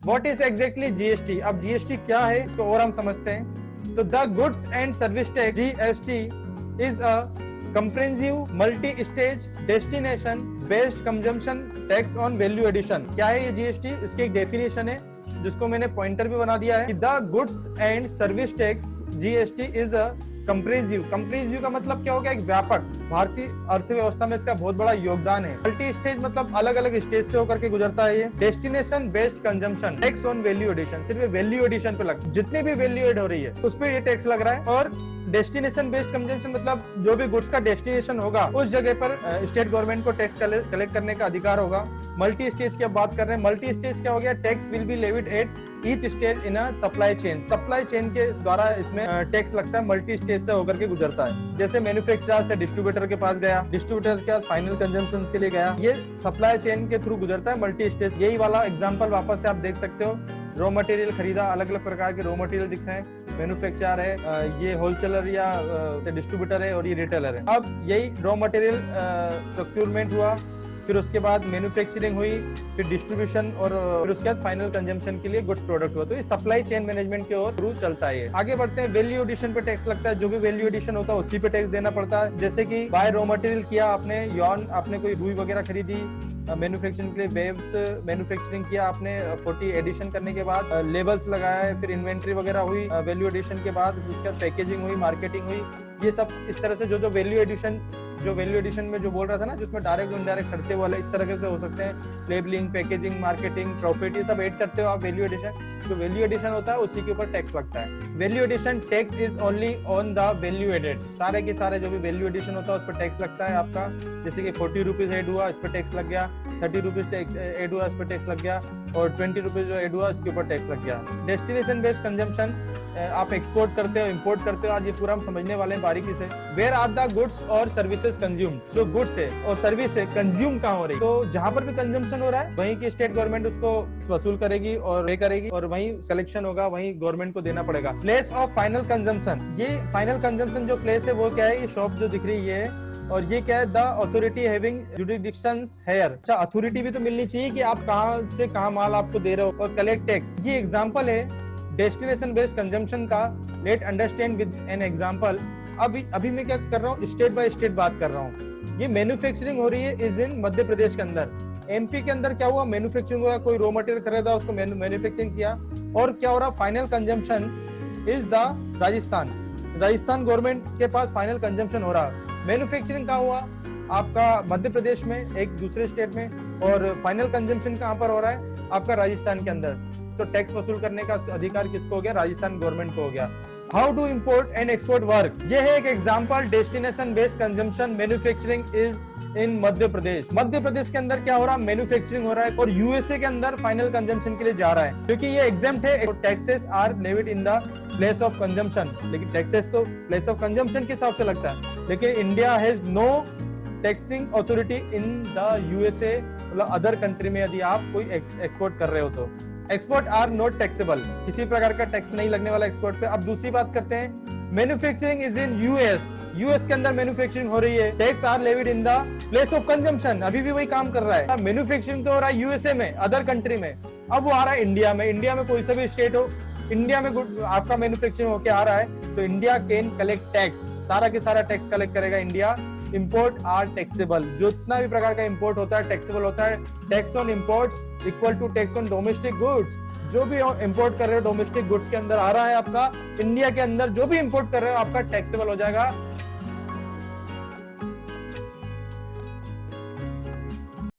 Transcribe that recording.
What is exactly GST? अब GST क्या है इसको और हम समझते हैं। तो the goods and service tax GST is a comprehensive multi stage destination based consumption tax on value addition. क्या है ये जीएसटी? इसकी एक डेफिनेशन है जिसको मैंने पॉइंटर भी बना दिया है। The goods and service tax GST is a comprehensive. Comprehensive का मतलब क्या हो गया? एक व्यापक। भारतीय अर्थव्यवस्था में इसका बहुत बड़ा योगदान है। मल्टी स्टेज मतलब अलग अलग स्टेज से होकर के गुजरता है ये। Destination based consumption tax on value addition, सिर्फ वैल्यू एडिशन पे लग, जितनी भी वैल्यू एड हो रही है उस पर ये टैक्स लग रहा है। और डेस्टिनेशन बेस्ड कंजम्पशन मतलब जो भी गुड्स का डेस्टिनेशन होगा उस जगह पर स्टेट गवर्नमेंट को टैक्स कलेक्ट करने का अधिकार होगा। मल्टी स्टेज की अब बात कर रहे हैं। मल्टी स्टेज क्या हो गया? Tax will be levied at each stage in a supply chain. Supply chain के द्वारा इसमें टैक्स लगता है, मल्टी स्टेज से होकर के गुजरता है। जैसे मैन्युफैक्चरर से डिस्ट्रीब्यूटर के पास गया, डिस्ट्रीब्यूटर के पास फाइनल कंजम्पशन के लिए गया, ये सप्लाई चेन के थ्रू गुजरता है मल्टी स्टेज। यही वाला एग्जांपल वापस से आप देख सकते हो। रॉ मटेरियल खरीदा, अलग अलग प्रकार के रॉ मटेरियल दिख रहे हैं। मैन्युफैक्चरर है, ये होलसेलर या डिस्ट्रीब्यूटर है और ये रिटेलर है। अब यही रॉ मटेरियल प्रोक्योरमेंट हुआ, फिर उसके बाद मैन्युफैक्चरिंग हुई, फिर डिस्ट्रीब्यूशन और फिर उसके बाद फाइनल कंजम्पशन के लिए गुड्स प्रोडक्ट हुआ। तो ये सप्लाई चेन मैनेजमेंट के और थ्रू चलता है। आगे बढ़ते हैं। वैल्यू एडिशन पे टैक्स लगता है। जो भी वैल्यू एडिशन होता है उसी पे टैक्स देना पड़ता है। जैसे कि बाय रॉ मटेरियल किया आपने, यॉर्न आपने कोई रुई वगैरह खरीदी, मैन्युफैक्चरिंग के लिए वेव्स मैन्युफैक्चरिंग किया आपने, 40 एडिशन करने के बाद लेबल्स लगाया, फिर इन्वेंट्री वगैरह हुई वैल्यू एडिशन के बाद, उसके बाद पैकेजिंग हुई, मार्केटिंग हुई। ये सब इस तरह से जो वैल्यू एडिशन में जो बोल रहा था ना, जिसमें डायरेक्ट इनडायरेक्ट खर्चे वाले इस तरह से हो सकते हैं। लेबलिंग, पैकेजिंग, मार्केटिंग, प्रॉफिट, ये सब ऐड करते हो आप वैल्यू एडिशन। जो वैल्यू एडिशन होता है उसी के ऊपर टैक्स लगता है। Value addition tax is only on the value added. सारे के सारे जो भी वैल्यू एडिशन होता है उस पर टैक्स लगता है आपका। जैसे कि 40 रुपीज एड हुआ, इस पर टैक्स लग गया, 30 रुपीज एड हुआ, इस पर टैक्स लग गया, और 20 रुपीज जो एड हुआ इसके ऊपर टैक्स लग गया। डेस्टिनेशन बेस्ड कंजम्पशन, आप एक्सपोर्ट करते हो, इंपोर्ट करते हो, आज ये पूरा हम समझने वाले हैं बारीकी से। वेयर आर द गुड्स और सर्विसेज कंज्यूम? जो गुड्स है और सर्विस है कंज्यूम कहाँ हो रही? तो जहां पर भी कंजम्पशन हो रहा है वहीं की स्टेट गवर्नमेंट उसको वसूल करेगी और पे करेगी, और वहीं कलेक्शन होगा, वहीं गवर्नमेंट को देना पड़ेगा। प्लेस ऑफ फाइनल कंजम्पशन, ये फाइनल कंजम्पशन जो प्लेस है वो क्या है? ये शॉप जो दिख रही है, और ये क्या है? The authority having jurisdictions here. अच्छा, अथॉरिटी भी तो मिलनी चाहिए कि आप कहाँ से कहाँ माल आपको दे रहे हो। और कलेक्ट टैक्स, ये एग्जांपल है डेस्टिनेशन बेस्ड कंजम्पशन का। Let understand with an example. अभी मैं क्या कर रहा हूँ? स्टेट बाय स्टेट बात कर रहा हूँ। ये मैन्युफैक्चरिंग हो रही है इज इन मध्य प्रदेश के अंदर। एमपी के अंदर क्या हुआ? मैन्युफैक्चरिंग हुआ, कोई रॉ मटेरियल कर रहा था उसको मैन्युफैक्चरिंग किया, और क्या हो रहा? Final consumption is the Rajasthan. Rajasthan government के पास फाइनल कंजम्पशन हो रहा। मैन्युफैक्चरिंग कहाँ हुआ? आपका मध्य प्रदेश में, एक दूसरे स्टेट में, और फाइनल कंजम्पशन कहाँ पर हो रहा है? आपका राजस्थान के अंदर। तो टैक्स वसूल करने का अधिकार किसको हो गया? राजस्थान गवर्नमेंट को हो गया। How do import and export work? ये है एक example. Destination based consumption manufacturing is in Madhya Pradesh. Madhya Pradesh के अंदर क्या हो रहा है? मैन्युफैक्चरिंग हो रहा है, और यूएसए के अंदर फाइनल कंजम्पशन के लिए जा रहा है, क्योंकि ये एग्जेम्प्ट है। Taxes are levied in the place of consumption. लेकिन टैक्सेस तो प्लेस ऑफ कंजम्पशन के हिसाब से लगता है, लेकिन India has no taxing authority in the USA, मतलब अदर कंट्री में यदि आप कोई एक्सपोर्ट कर रहे हो तो। एक्सपोर्ट आर नॉट टैक्सेबल, किसी प्रकार का टैक्स नहीं लगने वाला एक्सपोर्ट पे। अब दूसरी बात करते हैं। Manufacturing is in US. US के अंदर मैन्युफैक्चरिंग हो रही है, tax are levied in the place of consumption. अभी भी वही काम कर रहा है। मैन्युफैक्चरिंग तो हो रहा है यूएसए में, अदर कंट्री में, अब वो आ रहा है इंडिया में। इंडिया में कोई सा भी स्टेट हो, इंडिया में आपका मैन्युफैक्चरिंग होके आ रहा है, तो इंडिया कैन कलेक्ट टैक्स। सारा के सारा टैक्स कलेक्ट करेगा इंडिया। इंपोर्ट आर टैक्सेबल, जितना भी प्रकार का इंपोर्ट होता है टैक्सेबल होता है। Tax on imports equal to tax on domestic goods. जो भी इंपोर्ट कर रहे हो डोमेस्टिक गुड्स के अंदर आ रहा है आपका, इंडिया के अंदर जो भी इंपोर्ट कर रहे हो आपका टैक्सेबल हो जाएगा।